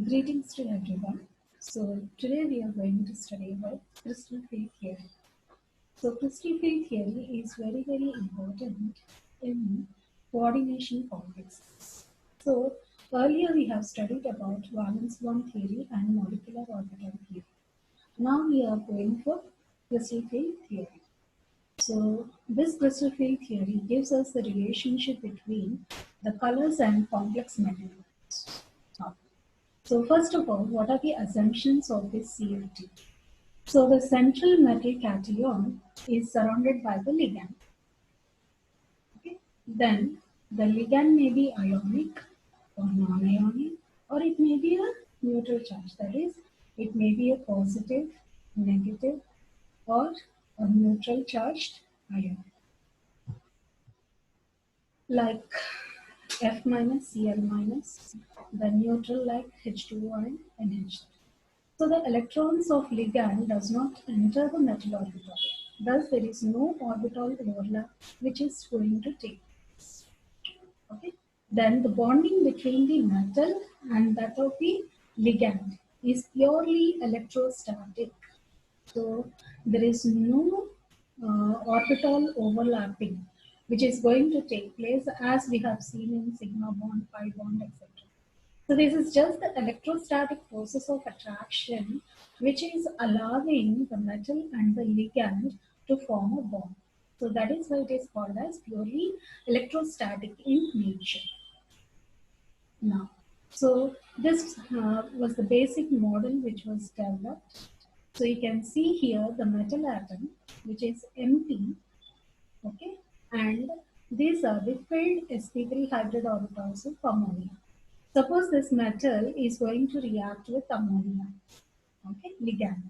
Greetings to everyone. So today we are going to study about crystal field theory. So crystal field theory is very important in coordination complexes. So earlier we have studied about valence bond theory and molecular orbital theory. Now we are going for crystal field theory. So this crystal field theory gives us the relationship between the colors and complex materials. So first of all, what are the assumptions of this CFT? So the central metal cation is surrounded by the ligand. Okay? Then the ligand may be ionic or non-ionic, or it may be a neutral charge. That is, it may be a positive, negative, or a neutral charged ion, like F minus, Cl minus, the neutral like H2O and NH. So the electrons of ligand does not enter the metal orbital. Thus there is no orbital overlap which is going to take place. Okay. Then the bonding between the metal and that of the ligand is purely electrostatic. So there is no orbital overlapping which is going to take place as we have seen in sigma bond, pi bond, etc. So this is just the electrostatic process of attraction which is allowing the metal and the ligand to form a bond. So that is why it is called as purely electrostatic in nature. Now, so this was the basic model which was developed. So you can see here the metal atom which is empty, okay, and these are the filled sp3 hybrid orbitals of ammonia. Suppose this metal is going to react with ammonia, okay, ligand.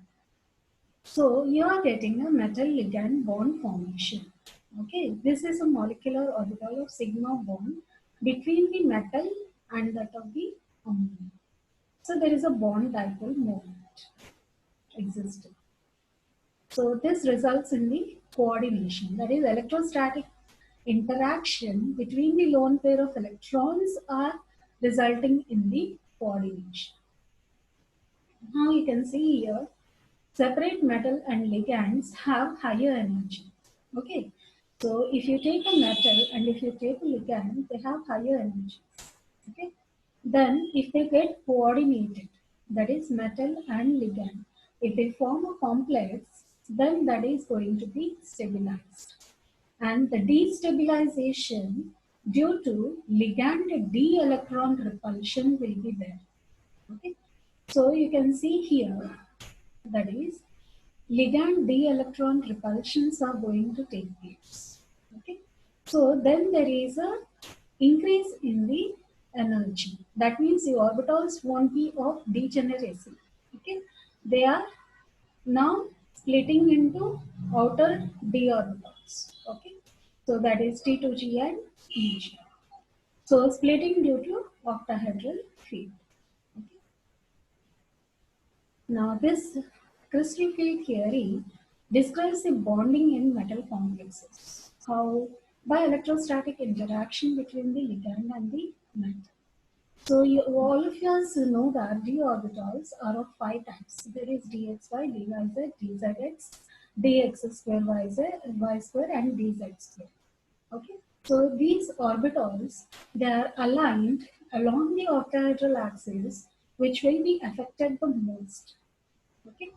So you are getting a metal ligand bond formation. Okay, this is a molecular orbital of sigma bond between the metal and that of the ammonia. So there is a bond dipole moment existing. So this results in the coordination, that is electrostatic interaction between the lone pair of electrons are resulting in the coordination. Now you can see here, separate metal and ligands have higher energy. Okay, so if you take a metal and if you take a ligand, they have higher energy. Okay, then if they get coordinated, that is metal and ligand, if they form a complex, then that is going to be stabilized. And the destabilization due to ligand d electron repulsion will be there. Okay, so you can see here, that is ligand d electron repulsions are going to take place. Okay, so then there is a increase in the energy. That means the orbitals won't be of degeneracy. Okay, they are now splitting into outer d orbitals. Okay, so that is T2G and EG. So splitting due to octahedral field. Okay. Now this crystal field theory describes the bonding in metal complexes. How? By electrostatic interaction between the ligand and the metal. So all of us know that d orbitals are of 5 types. There is dxy, dyz, dzx, dx square y square, and dz square. Okay. So these orbitals, they are aligned along the octahedral axis, which will be affected the most. Okay.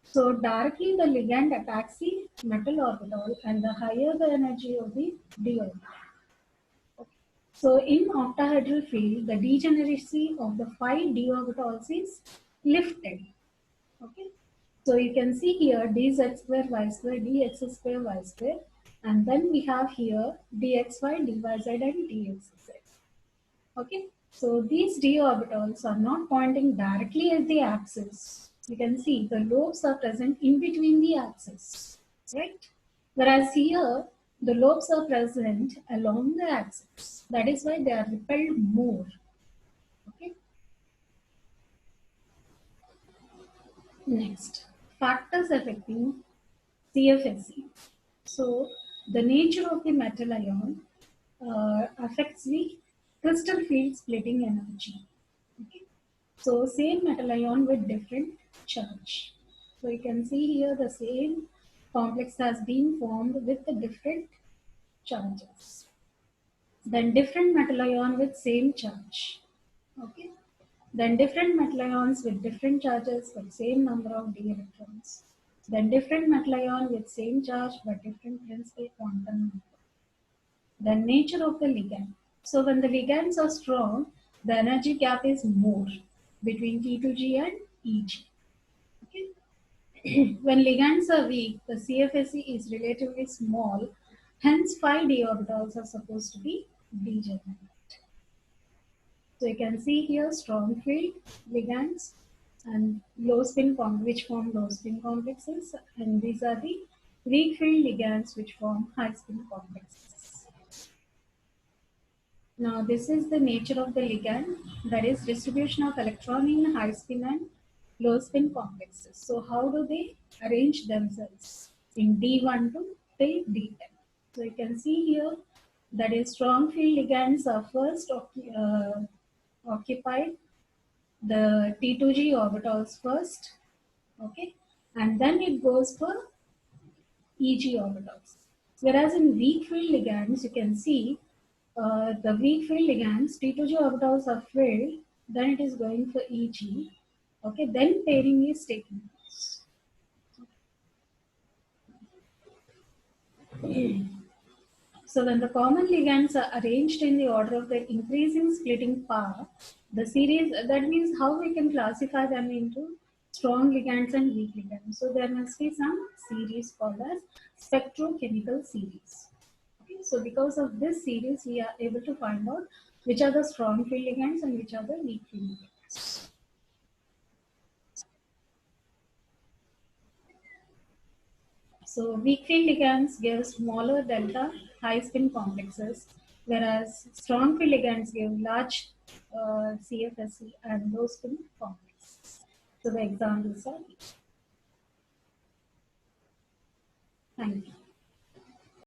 So directly the ligand attacks the metal orbital, and the higher the energy of the d orbital. Okay. So in octahedral field, the degeneracy of the 5d orbitals is lifted. Okay. So you can see here dz square y square dx square y square, and then we have here dxy, dyz, and dxz. Okay. So these d orbitals are not pointing directly at the axis. You can see the lobes are present in between the axis, right? Whereas here the lobes are present along the axis. That is why they are repelled more. Okay. Next, factors affecting CFSE. So the nature of the metal ion affects the crystal field splitting energy. Okay. So same metal ion with different charge. So you can see here the same complex has been formed with the different charges. Then different metal ion with same charge. Okay. Then different metal ions with different charges but same number of d electrons. Then different metal ion with same charge but different principal quantum number. The nature of the ligand. So when the ligands are strong, the energy gap is more between T2G and EG. Okay? When ligands are weak, the CFSE is relatively small, hence 5d orbitals are supposed to be degenerate. So you can see here strong field ligands and low spin which form low spin complexes, and these are the weak field ligands which form high spin complexes. Now this is the nature of the ligand, that is distribution of electron in high spin and low spin complexes. So how do they arrange themselves in D1 to till D10? So you can see here that is strong field ligands are first occupied the T2G orbitals first, okay, and then it goes for EG orbitals. Whereas in weak field ligands, you can see the weak field ligands, T2G orbitals are filled, then it is going for EG, okay, then pairing is taking place. So when the common ligands are arranged in the order of their increasing splitting power, the series, that means how we can classify them into strong ligands and weak ligands. So there must be some series called as spectrochemical series. Okay, so because of this series, we are able to find out which are the strong field ligands and which are the weak field ligands. So weak field ligands give smaller delta high spin complexes, whereas strong field ligands give large CFSE and low spin complexes. So the examples are. Thank you.